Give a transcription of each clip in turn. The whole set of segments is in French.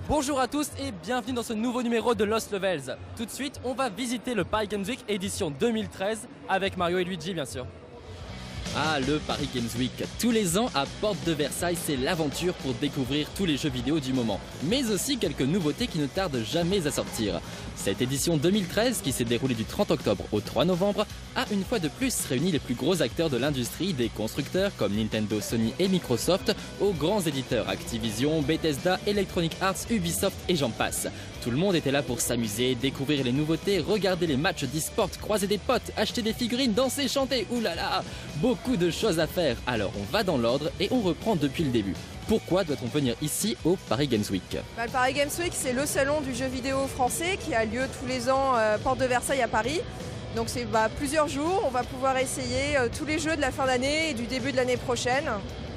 Bonjour à tous et bienvenue dans ce nouveau numéro de Lost Levels. Tout de suite, on va visiter le Paris Games Week édition 2013 avec Mario et Luigi bien sûr. Ah, le Paris Games Week. Tous les ans, à Porte de Versailles, c'est l'aventure pour découvrir tous les jeux vidéo du moment. Mais aussi quelques nouveautés qui ne tardent jamais à sortir. Cette édition 2013, qui s'est déroulée du 30 octobre au 3 novembre, a une fois de plus réuni les plus gros acteurs de l'industrie, des constructeurs comme Nintendo, Sony et Microsoft, aux grands éditeurs Activision, Bethesda, Electronic Arts, Ubisoft et j'en passe. Tout le monde était là pour s'amuser, découvrir les nouveautés, regarder les matchs d'e-sport, croiser des potes, acheter des figurines, danser, chanter, oulala, beaucoup de choses à faire. Alors on va dans l'ordre et on reprend depuis le début. Pourquoi doit-on venir ici au Paris Games Week ? Le Paris Games Week, c'est le salon du jeu vidéo français qui a lieu tous les ans Porte de Versailles à Paris. Donc c'est plusieurs jours, on va pouvoir essayer tous les jeux de la fin d'année et du début de l'année prochaine.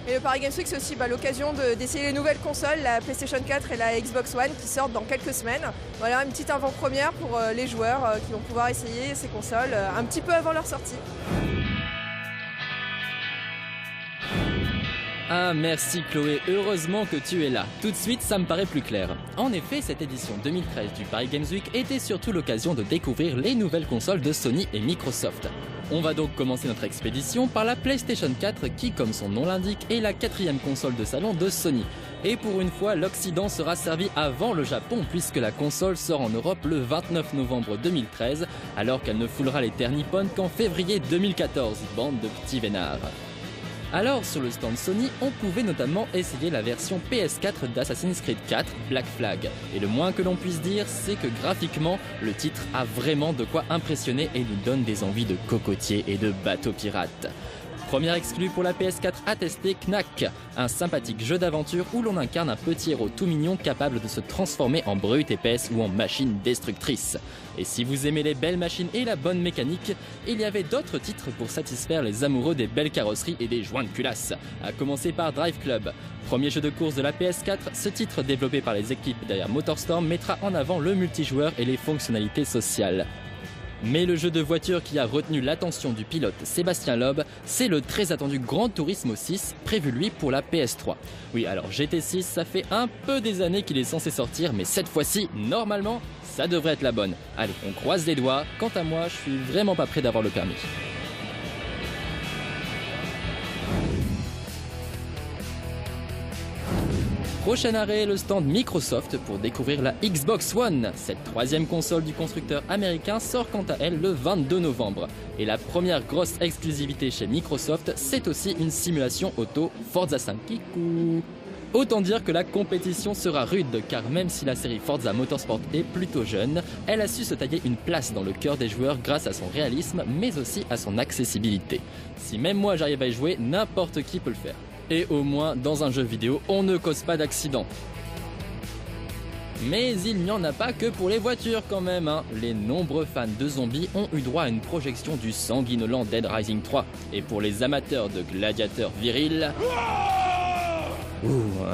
Et le Paris Games Week, c'est aussi l'occasion d'essayer les nouvelles consoles, la PlayStation 4 et la Xbox One qui sortent dans quelques semaines. Voilà, une petite avant-première pour les joueurs qui vont pouvoir essayer ces consoles un petit peu avant leur sortie. Ah merci Chloé, heureusement que tu es là. Tout de suite, ça me paraît plus clair. En effet, cette édition 2013 du Paris Games Week était surtout l'occasion de découvrir les nouvelles consoles de Sony et Microsoft. On va donc commencer notre expédition par la PlayStation 4 qui, comme son nom l'indique, est la quatrième console de salon de Sony. Et pour une fois, l'Occident sera servi avant le Japon puisque la console sort en Europe le 29 novembre 2013 alors qu'elle ne foulera les terres nippones qu'en février 2014, bande de petits vénards. Alors sur le stand Sony, on pouvait notamment essayer la version PS4 d'Assassin's Creed 4 Black Flag. Et le moins que l'on puisse dire, c'est que graphiquement, le titre a vraiment de quoi impressionner et nous donne des envies de cocotiers et de bateaux pirates. Première exclue pour la PS4 à tester, Knack, un sympathique jeu d'aventure où l'on incarne un petit héros tout mignon capable de se transformer en brute épaisse ou en machine destructrice. Et si vous aimez les belles machines et la bonne mécanique, il y avait d'autres titres pour satisfaire les amoureux des belles carrosseries et des joints de culasse, à commencer par Drive Club. Premier jeu de course de la PS4, ce titre développé par les équipes derrière MotorStorm mettra en avant le multijoueur et les fonctionnalités sociales. Mais le jeu de voiture qui a retenu l'attention du pilote Sébastien Loeb, c'est le très attendu Gran Turismo 6, prévu lui pour la PS3. Oui, alors GT6, ça fait un peu des années qu'il est censé sortir, mais cette fois-ci, normalement, ça devrait être la bonne. Allez, on croise les doigts. Quant à moi, je suis vraiment pas prêt d'avoir le permis. Prochain arrêt, le stand Microsoft pour découvrir la Xbox One. Cette troisième console du constructeur américain sort quant à elle le 22 novembre. Et la première grosse exclusivité chez Microsoft, c'est aussi une simulation auto Forza 5 Kiku. Autant dire que la compétition sera rude, car même si la série Forza Motorsport est plutôt jeune, elle a su se tailler une place dans le cœur des joueurs grâce à son réalisme, mais aussi à son accessibilité. Si même moi j'arrive à y jouer, n'importe qui peut le faire. Et au moins, dans un jeu vidéo, on ne cause pas d'accident. Mais il n'y en a pas que pour les voitures quand même, hein. Les nombreux fans de zombies ont eu droit à une projection du sanguinolent Dead Rising 3. Et pour les amateurs de gladiateurs virils...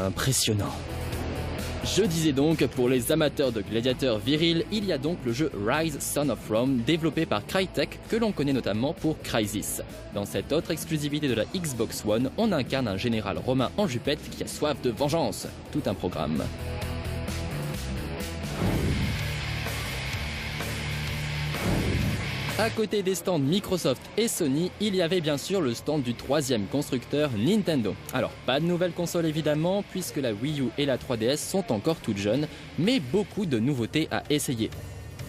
impressionnant. Je disais donc, pour les amateurs de gladiateurs virils, il y a donc le jeu Rise Son of Rome, développé par Crytek, que l'on connaît notamment pour Crysis. Dans cette autre exclusivité de la Xbox One, on incarne un général romain en jupette qui a soif de vengeance. Tout un programme. À côté des stands Microsoft et Sony, il y avait bien sûr le stand du troisième constructeur Nintendo. Alors, pas de nouvelle console évidemment, puisque la Wii U et la 3DS sont encore toutes jeunes, mais beaucoup de nouveautés à essayer.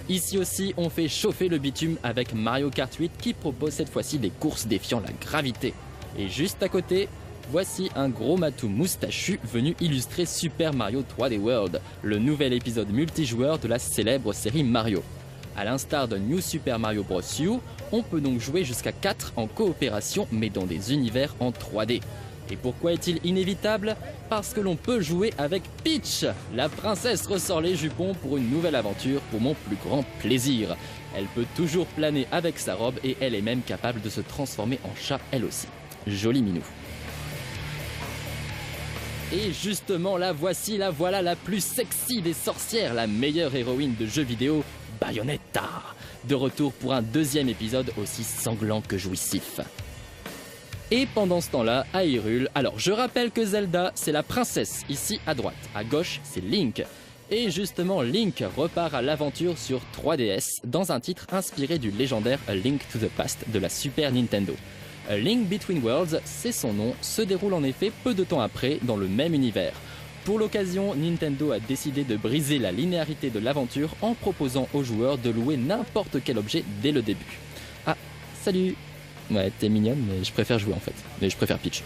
Ici aussi, on fait chauffer le bitume avec Mario Kart 8 qui propose cette fois-ci des courses défiant la gravité. Et juste à côté, voici un gros matou moustachu venu illustrer Super Mario 3D World, le nouvel épisode multijoueur de la célèbre série Mario. A l'instar de New Super Mario Bros. U, on peut donc jouer jusqu'à 4 en coopération mais dans des univers en 3D. Et pourquoi est-il inévitable? Parce que l'on peut jouer avec Peach. La princesse ressort les jupons pour une nouvelle aventure pour mon plus grand plaisir. Elle peut toujours planer avec sa robe et elle est même capable de se transformer en chat elle aussi. Joli minou. Et justement, la voilà la plus sexy des sorcières, la meilleure héroïne de jeux vidéo, Bayonetta, de retour pour un deuxième épisode aussi sanglant que jouissif. Et pendant ce temps-là, à Hyrule, alors je rappelle que Zelda, c'est la princesse, ici à droite. À gauche, c'est Link. Et justement, Link repart à l'aventure sur 3DS dans un titre inspiré du légendaire A Link to the Past de la Super Nintendo. A Link Between Worlds, c'est son nom, se déroule en effet peu de temps après dans le même univers. Pour l'occasion, Nintendo a décidé de briser la linéarité de l'aventure en proposant aux joueurs de louer n'importe quel objet dès le début. Ah, salut! Ouais, t'es mignonne, mais je préfère jouer en fait. Mais je préfère Peach.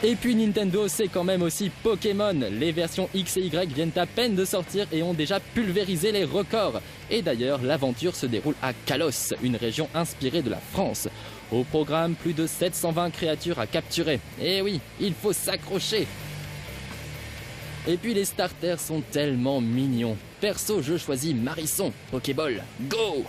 Et puis Nintendo, c'est quand même aussi Pokémon. Les versions X et Y viennent à peine de sortir et ont déjà pulvérisé les records. Et d'ailleurs, l'aventure se déroule à Kalos, une région inspirée de la France. Au programme, plus de 720 créatures à capturer. Et oui, il faut s'accrocher. Et puis les starters sont tellement mignons. Perso, je choisis Marisson. Pokéball, go!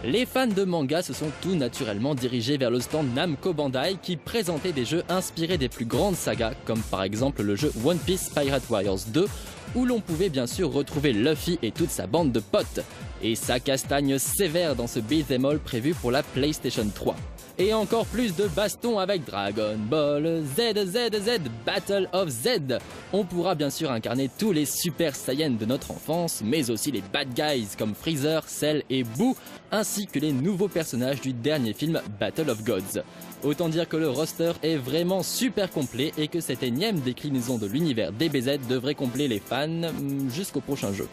Les fans de manga se sont tout naturellement dirigés vers le stand Namco Bandai qui présentait des jeux inspirés des plus grandes sagas, comme par exemple le jeu One Piece Pirate Warriors 2, où l'on pouvait bien sûr retrouver Luffy et toute sa bande de potes. Et sa castagne sévère dans ce beat'em all prévu pour la PlayStation 3. Et encore plus de baston avec Dragon Ball ZZZ Battle of Z. On pourra bien sûr incarner tous les Super Saiyans de notre enfance, mais aussi les bad guys comme Freezer, Cell et Boo, ainsi que les nouveaux personnages du dernier film Battle of Gods. Autant dire que le roster est vraiment super complet et que cette énième déclinaison de l'univers DBZ devrait combler les fans jusqu'au prochain jeu.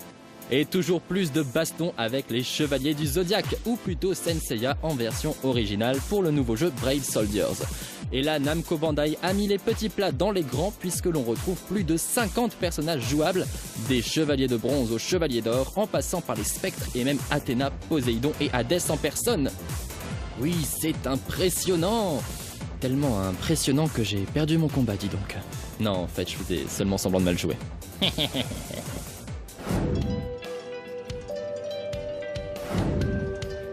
Et toujours plus de baston avec les Chevaliers du Zodiaque, ou plutôt Senseiya en version originale pour le nouveau jeu Brave Soldiers. Et là, Namco Bandai a mis les petits plats dans les grands puisque l'on retrouve plus de 50 personnages jouables, des Chevaliers de Bronze aux Chevaliers d'Or, en passant par les Spectres et même Athéna, Poséidon et Hadès en personne. Oui, c'est impressionnant! Tellement impressionnant que j'ai perdu mon combat, dis donc. Non, en fait, je faisais seulement semblant de mal jouer.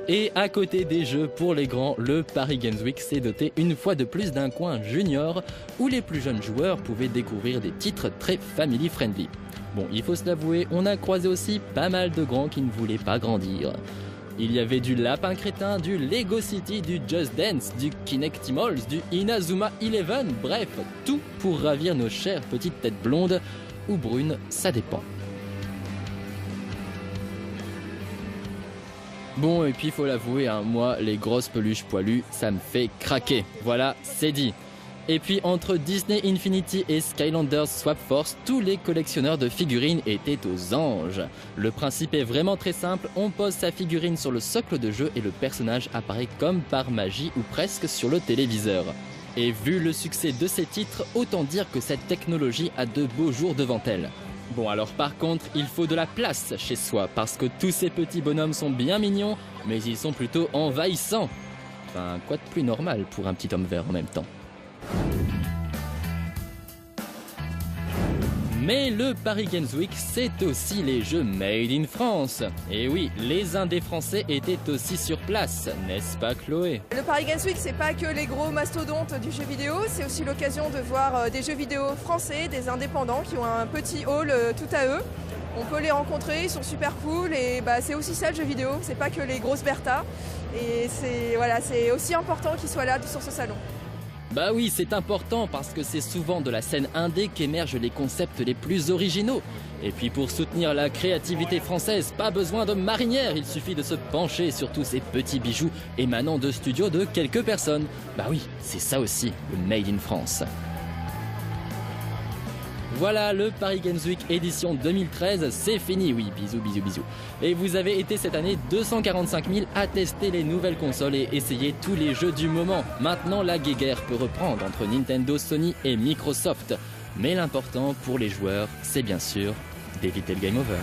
Et à côté des jeux pour les grands, le Paris Games Week s'est doté une fois de plus d'un coin junior où les plus jeunes joueurs pouvaient découvrir des titres très family friendly. Bon, il faut se l'avouer, on a croisé aussi pas mal de grands qui ne voulaient pas grandir. Il y avait du Lapin Crétin, du Lego City, du Just Dance, du Kinectimals, du Inazuma Eleven, bref, tout pour ravir nos chères petites têtes blondes ou brunes, ça dépend. Bon, et puis il faut l'avouer, moi, les grosses peluches poilues, ça me fait craquer. Voilà, c'est dit. Et puis entre Disney Infinity et Skylanders Swap Force, tous les collectionneurs de figurines étaient aux anges. Le principe est vraiment très simple, on pose sa figurine sur le socle de jeu et le personnage apparaît comme par magie ou presque sur le téléviseur. Et vu le succès de ces titres, autant dire que cette technologie a de beaux jours devant elle. Bon alors par contre, il faut de la place chez soi parce que tous ces petits bonhommes sont bien mignons, mais ils sont plutôt envahissants. Enfin, quoi de plus normal pour un petit homme vert en même temps. Mais le Paris Games Week, c'est aussi les jeux Made in France. Et oui, les indés français étaient aussi sur place, n'est-ce pas Chloé? Le Paris Games Week, c'est pas que les gros mastodontes du jeu vidéo, c'est aussi l'occasion de voir des jeux vidéo français, des indépendants qui ont un petit hall tout à eux. On peut les rencontrer, ils sont super cool et c'est aussi ça le jeu vidéo, c'est pas que les grosses Bertha. Et c'est aussi important qu'ils soient là sur ce salon. Bah oui, c'est important parce que c'est souvent de la scène indé qu'émergent les concepts les plus originaux. Et puis pour soutenir la créativité française, pas besoin de marinière, il suffit de se pencher sur tous ces petits bijoux émanant de studios de quelques personnes. Bah oui, c'est ça aussi, le Made in France. Voilà, le Paris Games Week édition 2013, c'est fini, oui, bisous, bisous, bisous. Et vous avez été cette année 245 000 à tester les nouvelles consoles et essayer tous les jeux du moment. Maintenant, la guéguerre peut reprendre entre Nintendo, Sony et Microsoft. Mais l'important pour les joueurs, c'est bien sûr d'éviter le game over.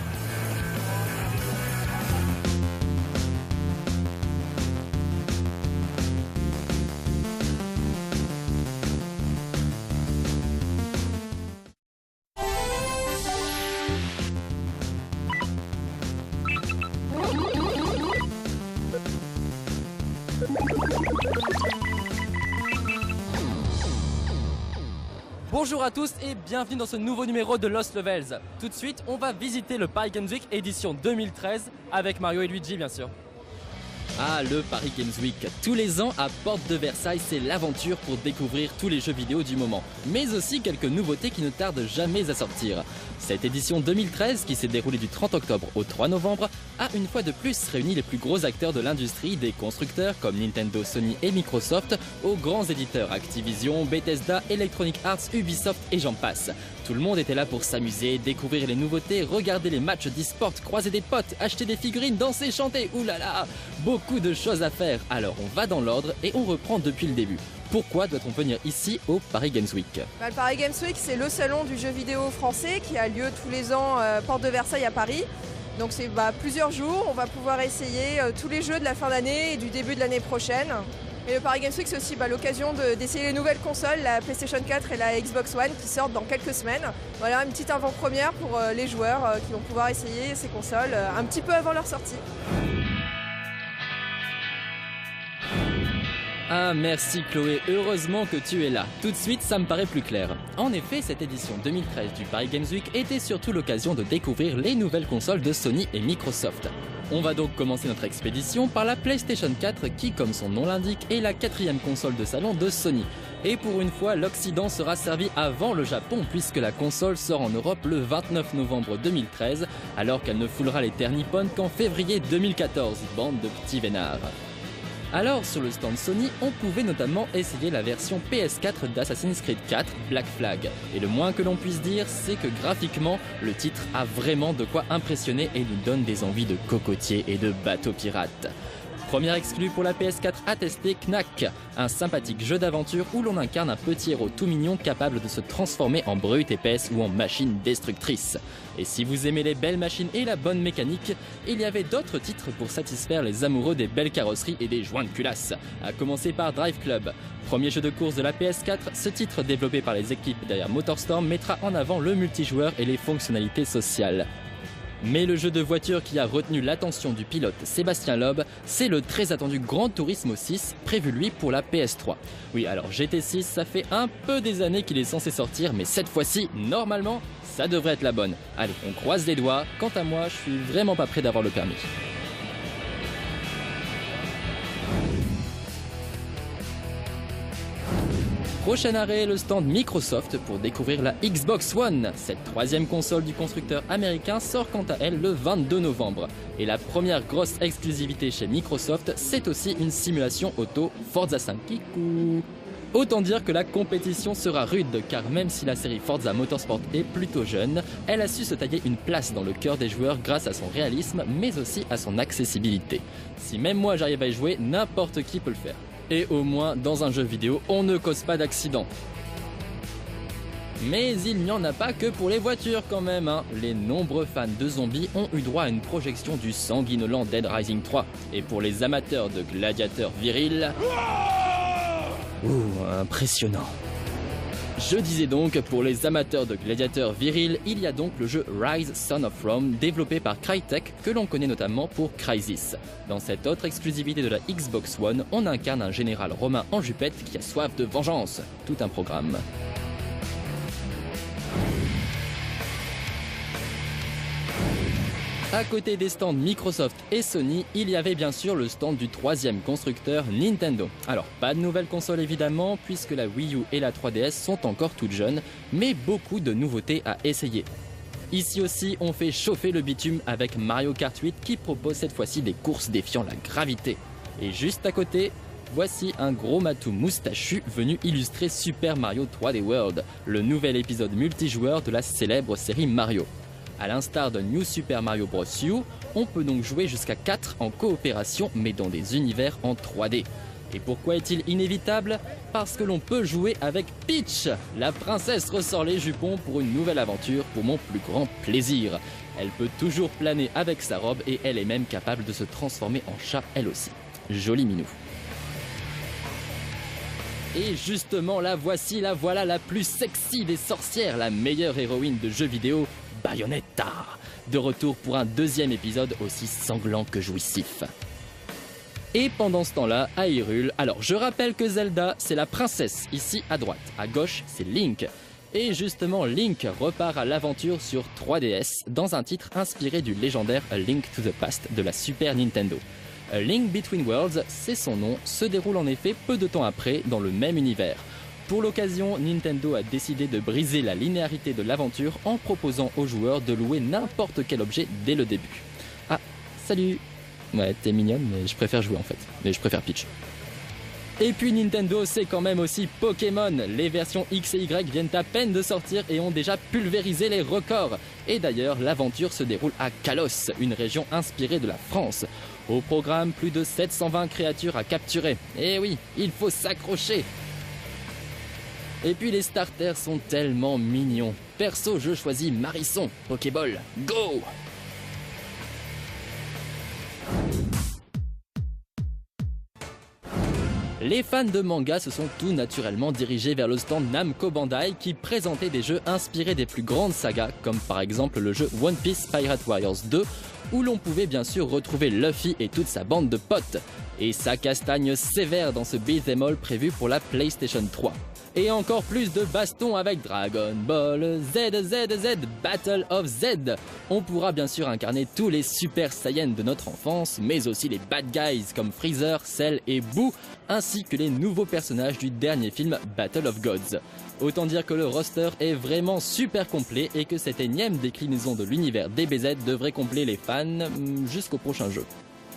Bonjour à tous et bienvenue dans ce nouveau numéro de Lost Levels. Tout de suite, on va visiter le Paris Games Week édition 2013 avec Mario et Luigi bien sûr. Ah, le Paris Games Week. Tous les ans, à Porte de Versailles, c'est l'aventure pour découvrir tous les jeux vidéo du moment. Mais aussi quelques nouveautés qui ne tardent jamais à sortir. Cette édition 2013, qui s'est déroulée du 30 octobre au 3 novembre, a une fois de plus réuni les plus gros acteurs de l'industrie, des constructeurs comme Nintendo, Sony et Microsoft, aux grands éditeurs Activision, Bethesda, Electronic Arts, Ubisoft et j'en passe. Tout le monde était là pour s'amuser, découvrir les nouveautés, regarder les matchs d'e-sport, croiser des potes, acheter des figurines, danser, chanter, oulala, beaucoup de choses à faire. Alors on va dans l'ordre et on reprend depuis le début. Pourquoi doit-on venir ici au Paris Games Week ? Le Paris Games Week, c'est le salon du jeu vidéo français qui a lieu tous les ans Porte de Versailles à Paris. Donc c'est plusieurs jours, on va pouvoir essayer tous les jeux de la fin d'année et du début de l'année prochaine. Et le Paris Games Week, c'est aussi l'occasion d'essayer les nouvelles consoles, la PlayStation 4 et la Xbox One qui sortent dans quelques semaines. Voilà, une petite avant-première pour les joueurs qui vont pouvoir essayer ces consoles un petit peu avant leur sortie. Ah merci Chloé, heureusement que tu es là. Tout de suite, ça me paraît plus clair. En effet, cette édition 2013 du Paris Games Week était surtout l'occasion de découvrir les nouvelles consoles de Sony et Microsoft. On va donc commencer notre expédition par la PlayStation 4 qui, comme son nom l'indique, est la 4e console de salon de Sony. Et pour une fois, l'Occident sera servi avant le Japon puisque la console sort en Europe le 29 novembre 2013 alors qu'elle ne foulera les terres nippones qu'en février 2014, bande de petits vénards. Alors sur le stand Sony, on pouvait notamment essayer la version PS4 d'Assassin's Creed 4 Black Flag. Et le moins que l'on puisse dire, c'est que graphiquement, le titre a vraiment de quoi impressionner et nous donne des envies de cocotiers et de bateaux pirates. Premier exclu pour la PS4 à tester, Knack, un sympathique jeu d'aventure où l'on incarne un petit héros tout mignon capable de se transformer en brute épaisse ou en machine destructrice. Et si vous aimez les belles machines et la bonne mécanique, il y avait d'autres titres pour satisfaire les amoureux des belles carrosseries et des joints de culasse, à commencer par Drive Club. Premier jeu de course de la PS4, ce titre développé par les équipes derrière MotorStorm mettra en avant le multijoueur et les fonctionnalités sociales. Mais le jeu de voiture qui a retenu l'attention du pilote Sébastien Loeb, c'est le très attendu Gran Turismo 6, prévu lui pour la PS3. Oui, alors GT6, ça fait un peu des années qu'il est censé sortir, mais cette fois-ci, normalement, ça devrait être la bonne. Allez, on croise les doigts. Quant à moi, je suis vraiment pas prêt d'avoir le permis. Prochain arrêt, le stand Microsoft pour découvrir la Xbox One. Cette 3e console du constructeur américain sort quant à elle le 22 novembre. Et la première grosse exclusivité chez Microsoft, c'est aussi une simulation auto Forza 5 Kiku. Autant dire que la compétition sera rude, car même si la série Forza Motorsport est plutôt jeune, elle a su se tailler une place dans le cœur des joueurs grâce à son réalisme, mais aussi à son accessibilité. Si même moi j'arrive à y jouer, n'importe qui peut le faire. Et au moins, dans un jeu vidéo, on ne cause pas d'accident. Mais il n'y en a pas que pour les voitures quand même, hein. Les nombreux fans de zombies ont eu droit à une projection du sanguinolent Dead Rising 3. Et pour les amateurs de gladiateurs virils... impressionnant. Je disais donc, pour les amateurs de gladiateurs virils, il y a donc le jeu Rise Son of Rome, développé par Crytek, que l'on connaît notamment pour Crysis. Dans cette autre exclusivité de la Xbox One, on incarne un général romain en jupette qui a soif de vengeance. Tout un programme. À côté des stands Microsoft et Sony, il y avait bien sûr le stand du 3e constructeur Nintendo. Alors, pas de nouvelles consoles évidemment, puisque la Wii U et la 3DS sont encore toutes jeunes, mais beaucoup de nouveautés à essayer. Ici aussi, on fait chauffer le bitume avec Mario Kart 8 qui propose cette fois-ci des courses défiant la gravité. Et juste à côté, voici un gros matou moustachu venu illustrer Super Mario 3D World, le nouvel épisode multijoueur de la célèbre série Mario. À l'instar de New Super Mario Bros. U, on peut donc jouer jusqu'à 4 en coopération mais dans des univers en 3D. Et pourquoi est-il inévitable ? Parce que l'on peut jouer avec Peach. La princesse ressort les jupons pour une nouvelle aventure pour mon plus grand plaisir. Elle peut toujours planer avec sa robe et elle est même capable de se transformer en chat elle aussi. Joli minou. Et justement la voici, la voilà la plus sexy des sorcières, la meilleure héroïne de jeux vidéo, Bayonetta, de retour pour un 2e épisode aussi sanglant que jouissif. Et pendant ce temps-là, à Hyrule, alors je rappelle que Zelda, c'est la princesse, ici à droite, à gauche, c'est Link. Et justement, Link repart à l'aventure sur 3DS dans un titre inspiré du légendaire A Link to the Past de la Super Nintendo. A Link Between Worlds, c'est son nom, se déroule en effet peu de temps après dans le même univers. Pour l'occasion, Nintendo a décidé de briser la linéarité de l'aventure en proposant aux joueurs de louer n'importe quel objet dès le début. Ah, salut! Ouais, t'es mignonne, mais je préfère jouer en fait. Mais je préfère Peach. Et puis Nintendo, c'est quand même aussi Pokémon. Les versions X et Y viennent à peine de sortir et ont déjà pulvérisé les records. Et d'ailleurs, l'aventure se déroule à Kalos, une région inspirée de la France. Au programme, plus de 720 créatures à capturer. Et oui, il faut s'accrocher. Et puis les starters sont tellement mignons. Perso, je choisis Marisson. Pokéball, go! Les fans de manga se sont tout naturellement dirigés vers le stand Namco Bandai qui présentait des jeux inspirés des plus grandes sagas, comme par exemple le jeu One Piece Pirate Warriors 2, où l'on pouvait bien sûr retrouver Luffy et toute sa bande de potes. Et ça castagne sévère dans ce beat'em all prévu pour la PlayStation 3. Et encore plus de baston avec Dragon Ball ZZZ Battle of Z. On pourra bien sûr incarner tous les Super Saiyans de notre enfance, mais aussi les bad guys comme Freezer, Cell et Boo, ainsi que les nouveaux personnages du dernier film Battle of Gods. Autant dire que le roster est vraiment super complet et que cette énième déclinaison de l'univers DBZ devrait combler les fans jusqu'au prochain jeu.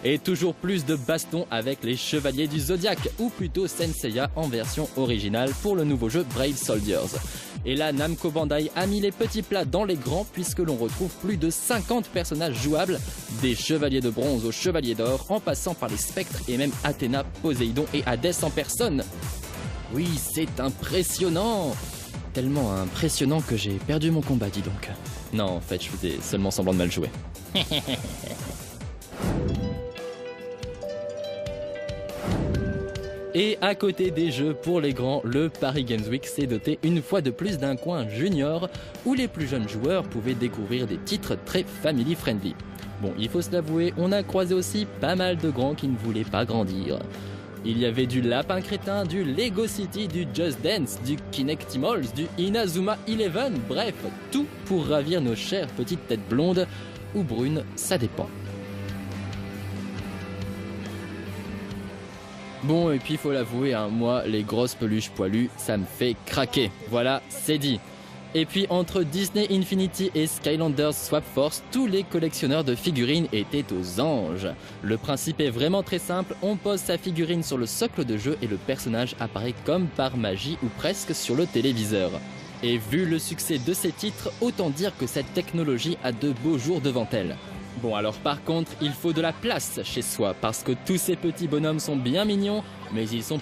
Et toujours plus de baston avec les Chevaliers du Zodiaque, ou plutôt Senseiya en version originale pour le nouveau jeu Brave Soldiers. Et là, Namco Bandai a mis les petits plats dans les grands puisque l'on retrouve plus de 50 personnages jouables, des Chevaliers de Bronze aux Chevaliers d'Or, en passant par les Spectres et même Athéna, Poséidon et Hadès en personne. Oui, c'est impressionnant! Tellement impressionnant que j'ai perdu mon combat, dis donc. Non, en fait, je faisais seulement semblant de mal jouer. Et à côté des jeux pour les grands, le Paris Games Week s'est doté une fois de plus d'un coin junior où les plus jeunes joueurs pouvaient découvrir des titres très family friendly. Bon, il faut se l'avouer, on a croisé aussi pas mal de grands qui ne voulaient pas grandir. Il y avait du Lapin Crétin, du Lego City, du Just Dance, du Kinectimals, du Inazuma Eleven, bref, tout pour ravir nos chères petites têtes blondes ou brunes, ça dépend. Bon, et puis faut l'avouer, moi, les grosses peluches poilues, ça me fait craquer. Voilà, c'est dit. Et puis entre Disney Infinity et Skylanders Swap Force, tous les collectionneurs de figurines étaient aux anges. Le principe est vraiment très simple, on pose sa figurine sur le socle de jeu et le personnage apparaît comme par magie ou presque sur le téléviseur. Et vu le succès de ces titres, autant dire que cette technologie a de beaux jours devant elle. Bon alors par contre, il faut de la place chez soi parce que tous ces petits bonhommes sont bien mignons, mais ils sont plus